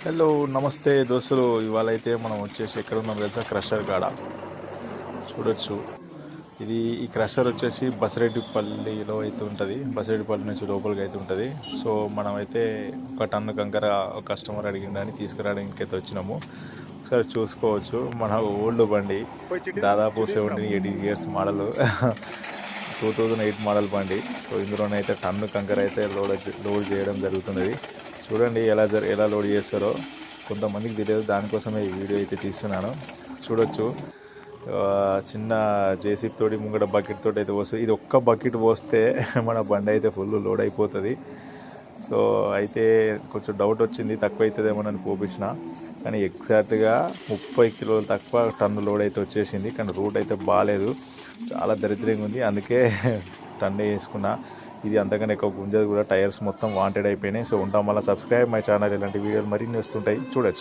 Hello నమస్తే దోస్తులు. ఇవాళ అయితే మనం వచ్చేసి ఎక్కడ ఉన్నాం తెలుసా? క్రషర్ కాడ చూడొచ్చు. ఈ క్రషర్ వచ్చేసి బసిరెడ్డిపల్లిలో అయితే ఉంటుంది. బసిరెడ్డిపల్లి నుంచి లోపలికి అయితే ఉంటుంది. సో మనమైతే ఒక టన్ను కంకర కస్టమర్ అడిగిందని తీసుకురావడానికి అయితే వచ్చినాము. ఒకసారి చూసుకోవచ్చు. మన ఓల్డ్ బండి, దాదాపు 17-18 ఇయర్స్ మోడల్ 2008 మోడల్ బండి. సో ఇందులోనైతే టన్ను కంకర అయితే లోడ్ చేయడం జరుగుతున్నది. చూడండి ఎలా లోడ్ చేస్తారో. కొంతమందికి తెలియదు, దానికోసమే ఈ వీడియో అయితే తీస్తున్నాను. చూడొచ్చు. చిన్న జేసీబీ తోటి ముంగట బకెట్ తోటి అయితే పోస్తుంది. ఇది ఒక్క బకెట్ పోస్తే మన బండి అయితే ఫుల్ లోడ్ అయిపోతుంది. సో అయితే కొంచెం డౌట్ వచ్చింది, తక్కువ అవుతుందేమోనని పోపించిన. కానీ ఎగ్జాక్ట్గా 30 కిలోలు తక్కువ టన్ను లోడ్ అయితే వచ్చేసింది. కానీ రూట్ అయితే బాగాలేదు, చాలా దరిద్రంగా ఉంది. అందుకే టన్నే వేసుకున్నా. ఇది అంతకన్నా ఎక్కువ గుంజది కూడా. టైర్స్ మొత్తం వాంటెడ్ అయిపోయినాయి. సో ఉంటాం. మళ్ళీ సబ్స్క్రైబ్ మై ఛానల్. ఇలాంటి వీడియోలు మరిన్ని వస్తుంటాయి, చూడొచ్చు.